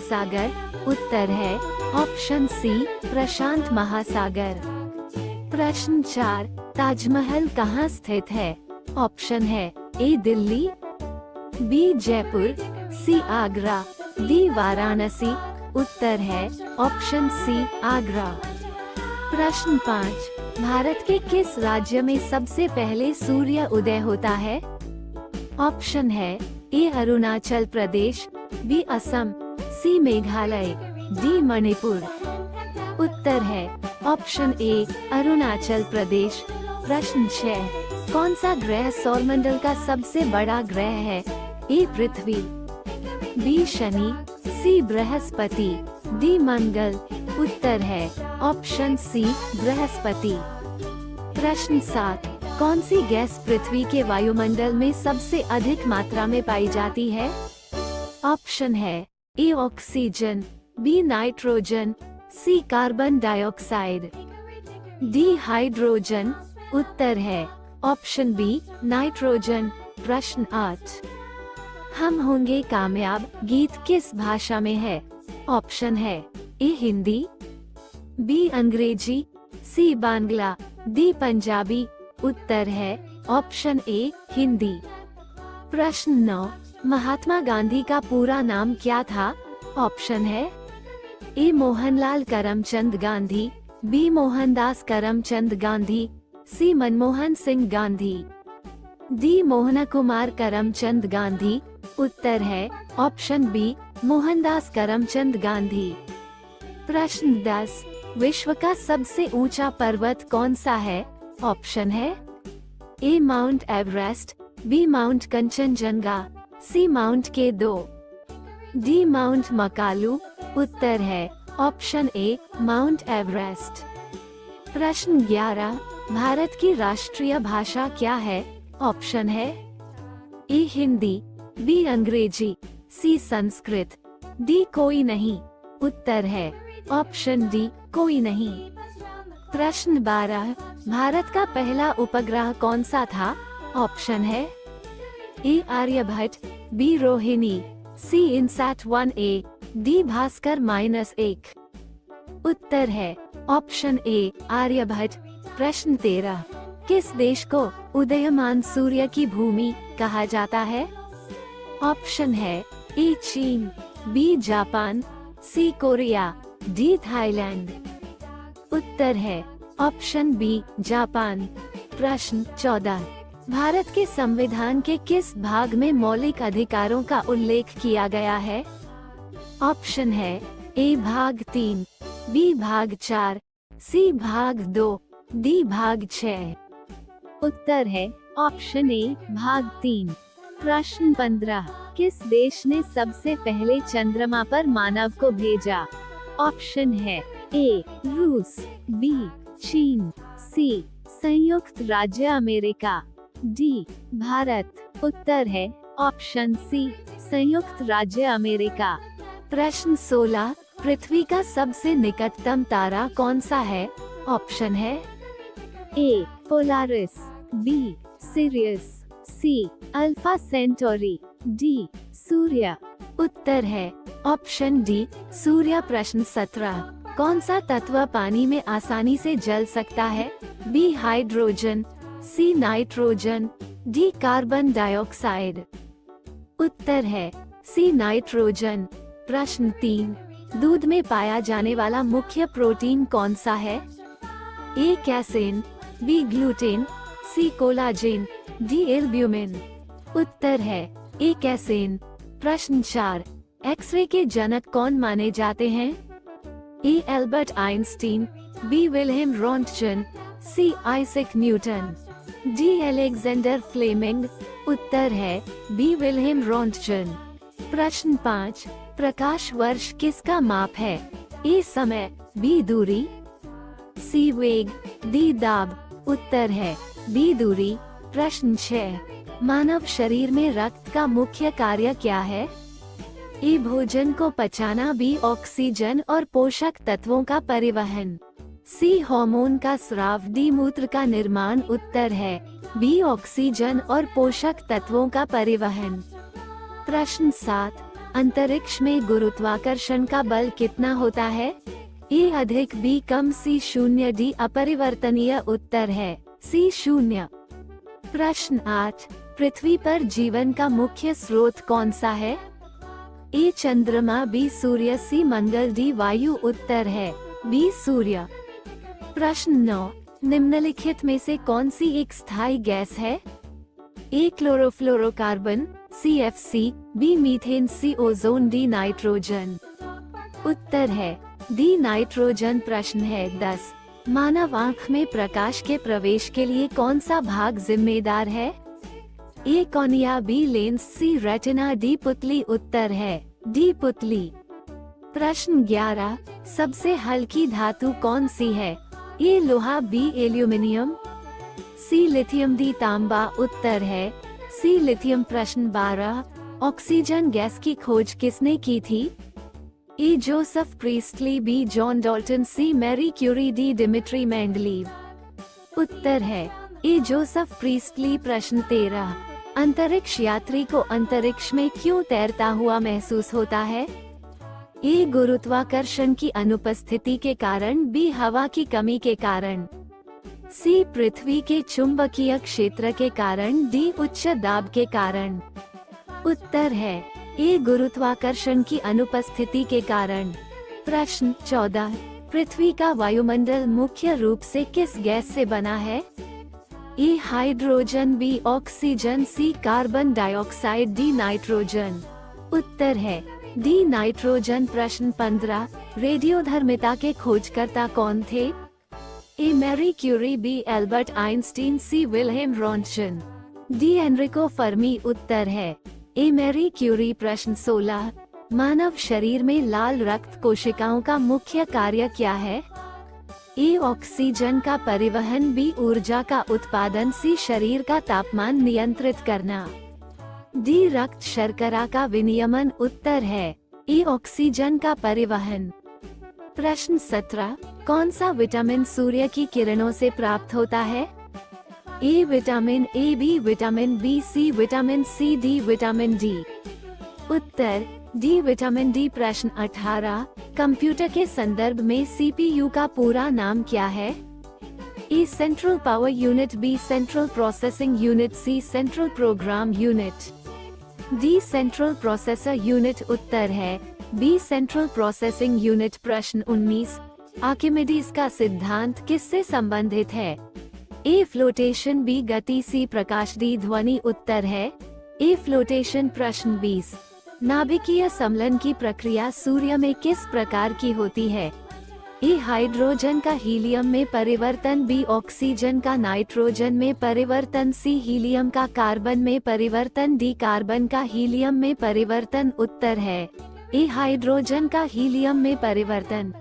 सागर, उत्तर है option C प्रशांत महासागर। प्रश्न 4, ताजमहल कहाँ स्थित है? ऑप्शन है ए दिल्ली, बी जयपुर, सी आगरा, डी वाराणसी, उत्तर है ऑप्शन सी आगरा। प्रश्न 5, भारत के किस राज्य में सबसे पहले सूर्य उदय होता है? ऑप्शन है ए अरुणाचल प्रदेश, बी असम, सी मेघालय, डी मणिपुर, उत्तर है ऑप्शन ए अरुणाचल प्रदेश। प्रश्न 6, कौन सा ग्रह सौरमंडल का सबसे बड़ा ग्रह है? ए पृथ्वी, बी शनि, सी बृहस्पति, डी मंगल, उत्तर है ऑप्शन सी बृहस्पति। प्रश्न 7, कौन सी गैस पृथ्वी के वायुमंडल में सबसे अधिक मात्रा में पाई जाती है? ऑप्शन है A oxygen, B nitrogen, C carbon dioxide, D hydrogen, उत्तर है ऑप्शन बी नाइट्रोजन। प्रश्न 8, हम होंगे कामयाब गीत किस भाषा में है? ऑप्शन है ए हिंदी, बी अंग्रेजी, सी बांग्ला, डी पंजाबी, उत्तर है ऑप्शन ए हिंदी। प्रश्न 9, महात्मा गांधी का पूरा नाम क्या था? ऑप्शन है ए मोहनलाल करमचंद गांधी, बी मोहनदास करमचंद गांधी, सी मनमोहन सिंह गांधी, डी मोहन कुमार करमचंद गांधी, उत्तर है ऑप्शन बी मोहनदास करमचंद गांधी। प्रश्न 10, विश्व का सबसे ऊंचा पर्वत कौन सा है? ऑप्शन है A Mount Everest, B Mount Kanchenjunga, C Mount K2, D Mount Makalu, उत्तर है ऑप्शन ए माउंट एवरेस्ट। प्रश्न 11, भारत की राष्ट्रीय भाषा क्या है? ऑप्शन है ए हिंदी, बी अंग्रेजी, सी संस्कृत, डी कोई नहीं, उत्तर है ऑप्शन डी कोई नहीं। प्रश्न 12, भारत का पहला उपग्रह कौन सा था? ऑप्शन है ए आर्यभट्ट, बी रोहिणी, सी इनसैट 1A, डी भास्कर -1, उत्तर है ऑप्शन ए आर्यभट्ट। प्रश्न 13, किस देश को उदयमान सूर्य की भूमि कहा जाता है? ऑप्शन है ए चीन, बी जापान, सी कोरिया, डी थाईलैंड, उत्तर है ऑप्शन बी जापान। प्रश्न 14, भारत के संविधान के किस भाग में मौलिक अधिकारों का उल्लेख किया गया है? ऑप्शन है ए भाग 3, बी भाग 4, सी भाग 2, डी भाग 6, उत्तर है ऑप्शन ए भाग 3। प्रश्न 15, किस देश ने सबसे पहले चंद्रमा पर मानव को भेजा? ऑप्शन है ए रूस, बी चीन, सी संयुक्त राज्य अमेरिका, डी भारत, उत्तर है ऑप्शन सी संयुक्त राज्य अमेरिका। प्रश्न 16, पृथ्वी का सबसे निकटतम तारा कौन सा है? ऑप्शन है A Polaris, B Sirius, C Alpha Centauri, D सूर्य, उत्तर है ऑप्शन डी सूर्य। प्रश्न 17, कौन सा तत्व पानी में आसानी से जल सकता है? B hydrogen, C nitrogen, D carbon dioxide, उत्तर है सी नाइट्रोजन। प्रश्न 3, दूध में पाया जाने वाला मुख्य प्रोटीन कौन सा है? ए कैसेन, बी ग्लूटेन, सी कोलाजेन, डी एल्ब्यूमिन, उत्तर है ए कैसेन। प्रश्न 4, एक्सरे के जनक कौन माने जाते हैं? A Albert Einstein, B Wilhelm Roentgen, C Isaac Newton, D Alexander Fleming, उत्तर है बी विल्हेम रॉन्टजन। प्रश्न 5, प्रकाश वर्ष किसका माप है? ए समय, बी दूरी, सी वेग, डी दाब, उत्तर है बी दूरी। प्रश्न 6, मानव शरीर में रक्त का मुख्य कार्य क्या है? ए भोजन को पचाना, बी ऑक्सीजन और पोषक तत्वों का परिवहन, सी हार्मोन का स्राव, डी मूत्र का निर्माण, उत्तर है बी ऑक्सीजन और पोषक तत्वों का परिवहन। प्रश्न 7, अंतरिक्ष में गुरुत्वाकर्षण का बल कितना होता है? ए अधिक, बी कम, सी शून्य, डी अपरिवर्तनीय उत्तर है सी शून्य। प्रश्न 8, पृथ्वी पर जीवन का मुख्य स्रोत कौन सा है? ए चंद्रमा, बी सूर्य, सी मंगल, डी वायु उत्तर है बी सूर्य। प्रश्न 9, निम्नलिखित में से कौन सी एक स्थायी गैस है? A chlorofluorocarbon, CFC, B methane, C ozone, D nitrogen उत्तर है डी नाइट्रोजन। प्रश्न है 10, मानव आँख में प्रकाश के प्रवेश के लिए कौन सा भाग जिम्मेदार है? ए कॉर्निया, बी लेंस, सी रेटिना, डी पुतली उत्तर है डी पुतली। प्रश्न 11, सबसे हल्की धातु कौन सी है? ए लोहा, बी एल्यूमिनियम, सी लिथियम, डी तांबा उत्तर है सी लिथियम। प्रश्न 12, ऑक्सीजन गैस की खोज किसने की थी? A Joseph Priestley, B John Dalton, C Marie Curie, D Dmitri Mendeleev उत्तर है ए जोसेफ प्रीस्टली। प्रश्न 13, अंतरिक्ष यात्री को अंतरिक्ष में क्यों तैरता हुआ महसूस होता है? ए गुरुत्वाकर्षण की अनुपस्थिति के कारण, बी हवा की कमी के कारण, सी पृथ्वी के चुंबकीय क्षेत्र के कारण, डी उच्च दाब के कारण उत्तर है ए गुरुत्वाकर्षण की अनुपस्थिति के कारण। प्रश्न 14, पृथ्वी का वायुमंडल मुख्य रूप से किस गैस से बना है? ए हाइड्रोजन, बी ऑक्सीजन, सी कार्बन डाइऑक्साइड, डी नाइट्रोजन उत्तर है डी नाइट्रोजन। प्रश्न 15, रेडियोधर्मिता के खोजकर्ता कौन थे? A Marie Curie, B Albert Einstein, C Wilhelm Roentgen, D Enrico Fermi उत्तर है ए मैरी क्यूरी। प्रश्न 16, मानव शरीर में लाल रक्त कोशिकाओं का मुख्य कार्य क्या है? ए ऑक्सीजन का परिवहन, बी ऊर्जा का उत्पादन, सी शरीर का तापमान नियंत्रित करना, डी रक्त शर्करा का विनियमन उत्तर है ए ऑक्सीजन का परिवहन। प्रश्न 17, कौन सा विटामिन सूर्य की किरणों से प्राप्त होता है? A vitamin A, B vitamin B, C vitamin C, D vitamin D उत्तर डी विटामिन डी। प्रश्न 18, कंप्यूटर के संदर्भ में सीपीयू का पूरा नाम क्या है? A central power unit, B central processing unit, C central program unit, D central processor unit उत्तर है बी सेंट्रल प्रोसेसिंग यूनिट। प्रश्न 19, आर्किमिडीज का सिद्धांत किससे संबंधित है? ए फ्लोटेशन, बी गति, सी प्रकाश, डी ध्वनि उत्तर है ए फ्लोटेशन। प्रश्न 20, नाभिकीय समलन की प्रक्रिया सूर्य में किस प्रकार की होती है? ए हाइड्रोजन का हीलियम में परिवर्तन, बी ऑक्सीजन का नाइट्रोजन में परिवर्तन, सी हीलियम का कार्बन में परिवर्तन, डी कार्बन का हीलियम में परिवर्तन उत्तर है ए हाइड्रोजन का हीलियम में परिवर्तन।